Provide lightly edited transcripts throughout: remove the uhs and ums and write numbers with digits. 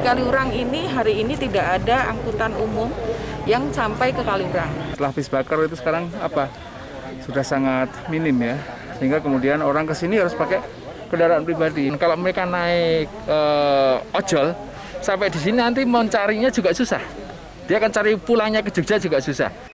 Kaliurang ini hari ini tidak ada angkutan umum yang sampai ke Kaliurang. Setelah bis bakar itu sekarang sudah sangat minim ya, sehingga kemudian orang ke sini harus pakai kendaraan pribadi. Kalau mereka naik ojol sampai di sini nanti mau carinya juga susah. Dia akan cari pulangnya ke Jogja juga susah.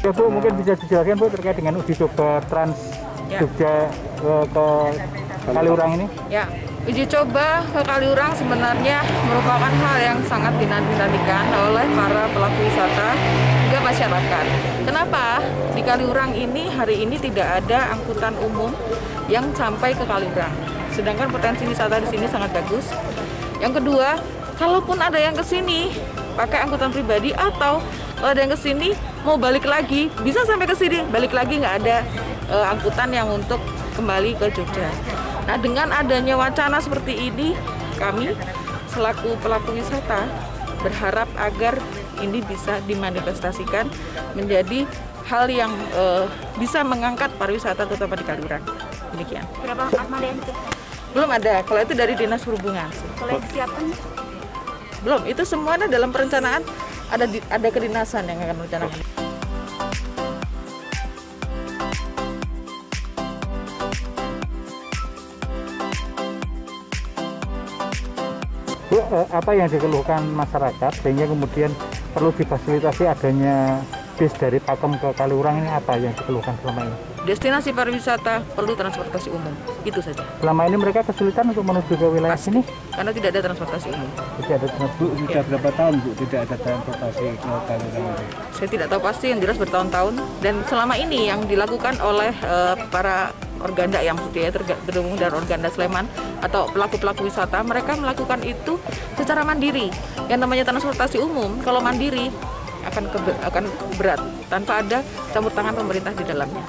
Ya Bu, mungkin bisa dijelaskan Bu terkait dengan uji coba Trans Jogja ke Kaliurang ini? Ya, uji coba ke Kaliurang sebenarnya merupakan hal yang sangat dinantikan oleh para pelaku wisata juga masyarakat. Kenapa di Kaliurang ini hari ini tidak ada angkutan umum yang sampai ke Kaliurang? Sedangkan potensi wisata di sini sangat bagus. Yang kedua, kalaupun ada yang ke sini pakai angkutan pribadi atau kalau ada yang ke sini mau balik lagi, bisa sampai ke sini, balik lagi nggak ada angkutan yang untuk kembali ke Jogja. Nah, dengan adanya wacana seperti ini, kami selaku pelaku wisata berharap agar ini bisa dimanifestasikan menjadi hal yang bisa mengangkat pariwisata terutama di Kaliurang. Demikian. Berapa armada yang itu? Belum ada, kalau itu dari Dinas Perhubungan. Kalau yang kesiapan? Belum, itu semuanya dalam perencanaan. Ada kedinasan yang akan merencanakan. Bu, apa yang dikeluhkan masyarakat sehingga kemudian perlu difasilitasi adanya bis dari Pakem ke Kaliurang ini, apa yang dikeluhkan selama ini? Destinasi pariwisata perlu transportasi umum, itu saja. Selama ini mereka kesulitan untuk menuju ke wilayah sini? Karena tidak ada transportasi umum. Tidak ada transportasi. Bu, sudah berapa tahun Bu tidak ada transportasi ke Kaliurang? Saya tidak tahu pasti, yang jelas bertahun-tahun. Dan selama ini yang dilakukan oleh para organda yang tergabung dari Organda Sleman atau pelaku-pelaku wisata, mereka melakukan itu secara mandiri. Yang namanya transportasi umum, kalau mandiri akan berat tanpa ada campur tangan pemerintah di dalamnya.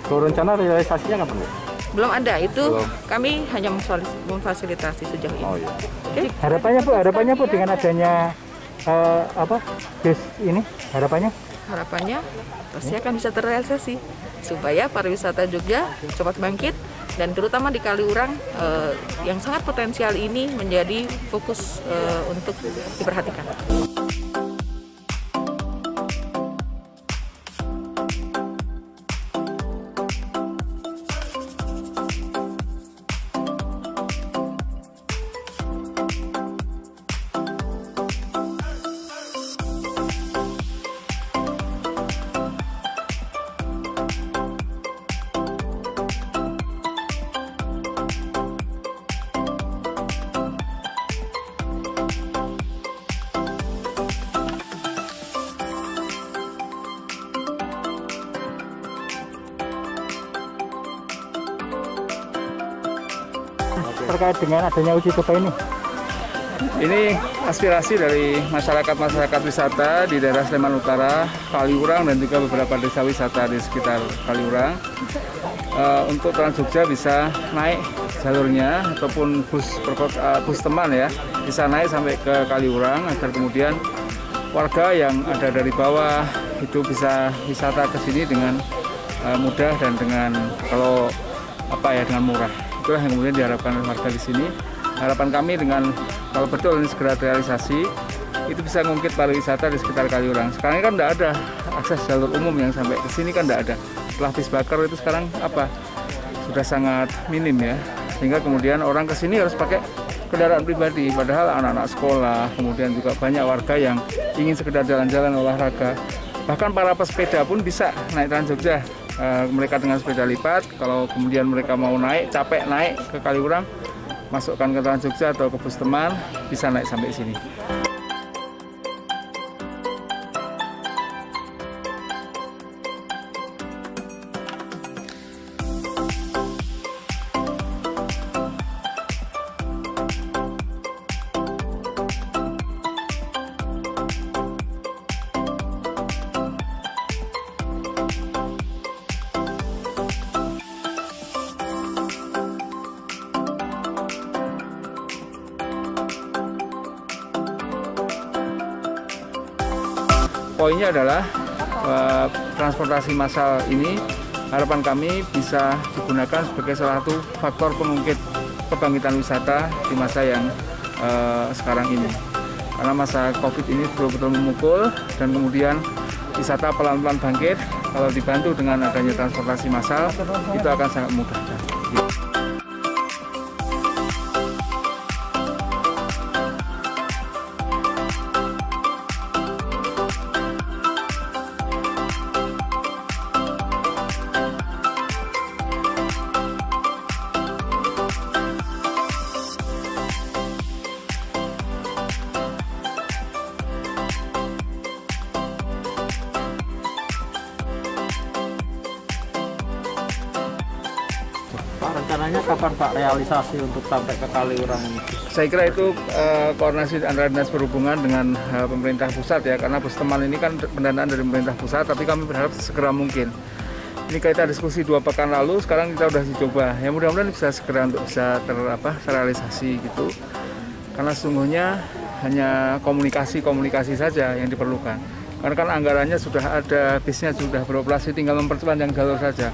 Kalau rencana realisasinya kapan Bu? Belum ada, itu kami hanya memfasilitasi sejauh ini. Oh iya. Oke? Harapannya Bu dengan adanya bis ini, harapannya pasti akan bisa terrealisasi supaya pariwisata Jogja cepat bangkit dan terutama di Kaliurang yang sangat potensial ini menjadi fokus untuk diperhatikan. terkait dengan adanya uji coba ini? Ini aspirasi dari masyarakat wisata di daerah Sleman Utara, Kaliurang, dan juga beberapa desa wisata di sekitar Kaliurang. Untuk Trans Jogja bisa naik jalurnya ataupun bus teman ya, bisa naik sampai ke Kaliurang agar kemudian warga yang ada dari bawah itu bisa wisata ke sini dengan mudah dan dengan dengan murah. Itulah yang kemudian diharapkan warga di sini. Harapan kami dengan kalau betul ini segera realisasi, itu bisa mengungkit pariwisata di sekitar Kaliurang. Sekarang ini kan tidak ada akses jalur umum yang sampai ke sini, kan tidak ada. Setelah bis bakar itu sekarang sudah sangat minim ya, sehingga kemudian orang ke sini harus pakai kendaraan pribadi. Padahal anak-anak sekolah, kemudian juga banyak warga yang ingin sekedar jalan-jalan olahraga. Bahkan para pesepeda pun bisa naik Trans Jogja. Mereka dengan sepeda lipat, kalau kemudian mereka mau capek naik ke Kaliurang, masukkan ke Trans Jogja atau ke bus teman, bisa naik sampai sini. Poinnya adalah transportasi massal ini harapan kami bisa digunakan sebagai salah satu faktor pengungkit kebangkitan wisata di masa yang sekarang ini. Karena masa COVID ini betul-betul memukul dan kemudian wisata pelan-pelan bangkit. Kalau dibantu dengan adanya transportasi massal itu akan sangat mudah. Rencananya kapan Pak realisasi untuk sampai ke Kaliurang ini? Saya kira itu koordinasi antara Dinas Perhubungan dengan pemerintah pusat ya, karena bus teman ini kan pendanaan dari pemerintah pusat, tapi kami berharap segera mungkin. Ini kita diskusi 2 pekan lalu, sekarang kita sudah dicoba. Ya mudah-mudahan bisa segera untuk bisa terrealisasi gitu. Karena sesungguhnya hanya komunikasi saja yang diperlukan. Karena kan anggarannya sudah ada, bisnya sudah beroperasi, tinggal memperpanjang jalur saja.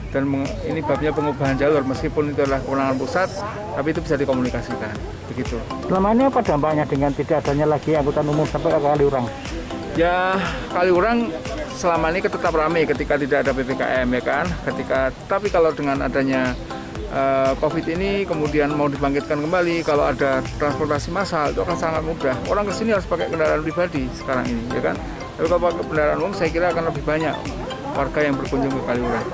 Dan ini babnya pengubahan jalur, meskipun itu adalah kewenangan pusat, tapi itu bisa dikomunikasikan, begitu. Selama ini apa dampaknya dengan tidak adanya lagi angkutan umum sampai ke Kaliurang? Ya, Kaliurang selama ini tetap ramai ketika tidak ada PPKM ya kan. Tapi kalau dengan adanya COVID ini kemudian mau dibangkitkan kembali, kalau ada transportasi massal itu akan sangat mudah. Orang kesini harus pakai kendaraan pribadi sekarang ini ya kan. Tapi kalau pakai kendaraan umum saya kira akan lebih banyak warga yang berkunjung ke Kaliurang.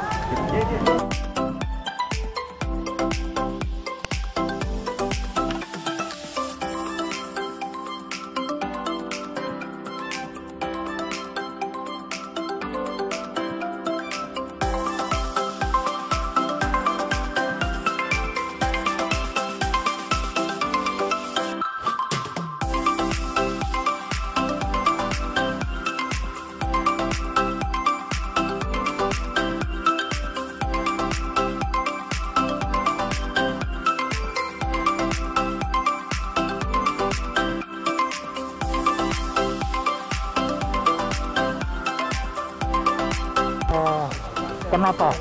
Kenapa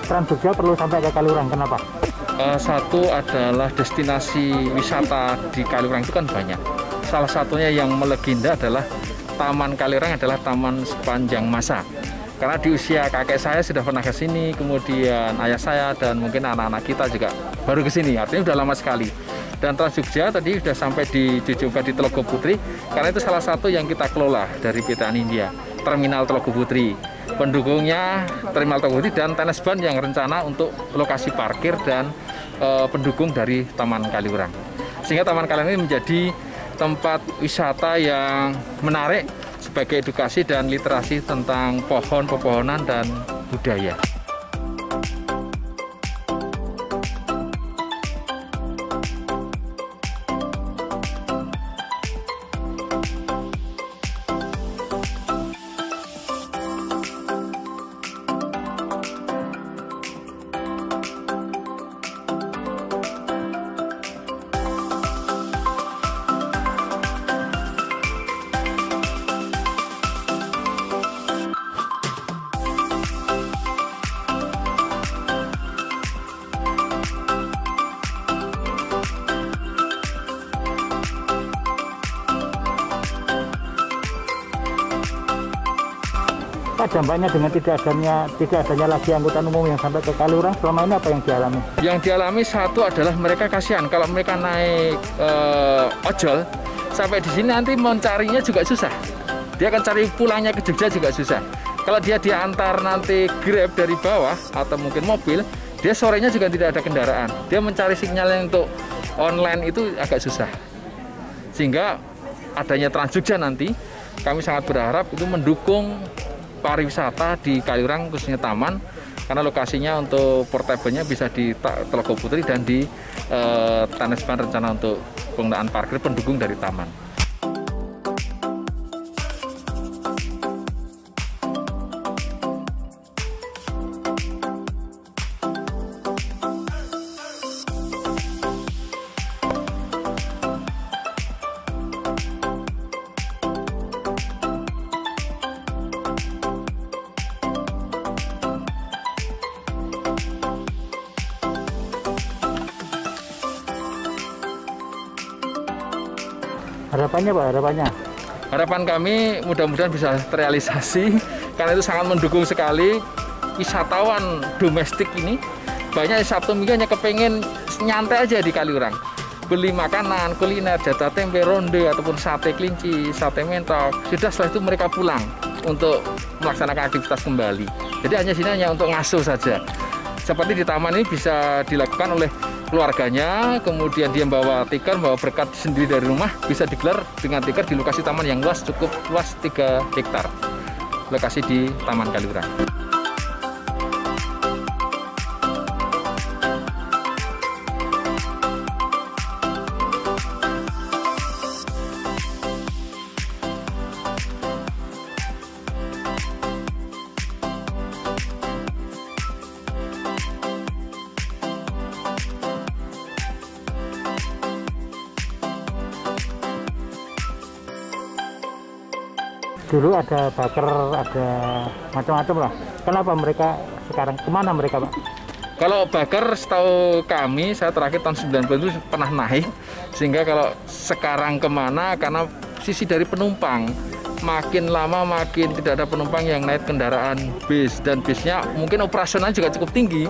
Trans Jogja perlu sampai ke Kaliurang? Kenapa? Satu adalah destinasi wisata di Kaliurang itu kan banyak. Salah satunya yang melegenda adalah Taman Kaliurang adalah taman sepanjang masa. Karena di usia kakek saya sudah pernah ke sini, kemudian ayah saya dan mungkin anak-anak kita juga baru ke sini. Artinya sudah lama sekali. Dan Trans Jogja tadi sudah sampai di Jojoba di Telaga Putri, karena itu salah satu yang kita kelola dari PT Anindya, Terminal Telaga Putri. Pendukungnya Terminal Telaga Putri dan tenis ban yang rencana untuk lokasi parkir dan pendukung dari Taman Kaliurang. Sehingga Taman Kaliurang ini menjadi tempat wisata yang menarik sebagai edukasi dan literasi tentang pohon, pepohonan, dan budaya. Pak, dampaknya dengan tidak adanya lagi angkutan umum yang sampai ke Kaliurang selama ini apa yang dialami? Yang dialami satu adalah mereka kasihan kalau mereka naik ojol sampai di sini nanti mencarinya juga susah. Dia akan cari pulangnya ke Jogja juga susah. Kalau dia diantar nanti Grab dari bawah atau mungkin mobil, dia sorenya juga tidak ada kendaraan. Dia mencari sinyal untuk online itu agak susah. Sehingga adanya Trans Jogja nanti, kami sangat berharap itu mendukung pariwisata di Kaliurang khususnya taman, karena lokasinya untuk portable-nya bisa di Telaga Putri dan di Tanespan rencana untuk penggunaan parkir pendukung dari taman. Harapannya Pak, harapannya? Harapan kami mudah-mudahan bisa terrealisasi karena itu sangat mendukung sekali wisatawan domestik ini. Banyak Sabtu Minggu hanya kepengen nyantai aja di Kaliurang, beli makanan, kuliner, jatah tempe, ronde ataupun sate kelinci, sate mentok. Sudah setelah itu mereka pulang untuk melaksanakan aktivitas kembali. Jadi hanya sini hanya untuk ngasuh saja. Seperti di taman ini bisa dilakukan oleh keluarganya, kemudian dia bawa tikar, bawa berkat sendiri dari rumah, bisa digelar dengan tikar di lokasi taman yang luas, cukup luas 3 hektar. Lokasi di Taman Kaliurang. Dulu ada baker, ada macam-macam lah. Kenapa mereka sekarang kemana mereka Pak? Kalau baker setahu kami, saya terakhir tahun 90 itu pernah naik. Sehingga kalau sekarang kemana, karena sisi dari penumpang. Makin lama makin tidak ada penumpang yang naik kendaraan bis. Dan bisnya mungkin operasional juga cukup tinggi.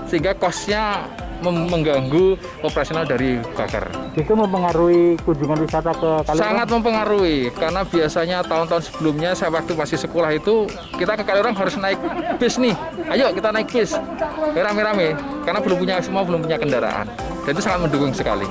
Sehingga kosnya mengganggu operasional dari baker. Itu mempengaruhi kunjungan wisata ke Kaliurang? Sangat mempengaruhi, karena biasanya tahun-tahun sebelumnya saya waktu masih sekolah itu kita ke Kaliurang harus naik bis nih. Ayo kita naik bis, rame-rame, karena semua belum punya kendaraan. Dan itu sangat mendukung sekali.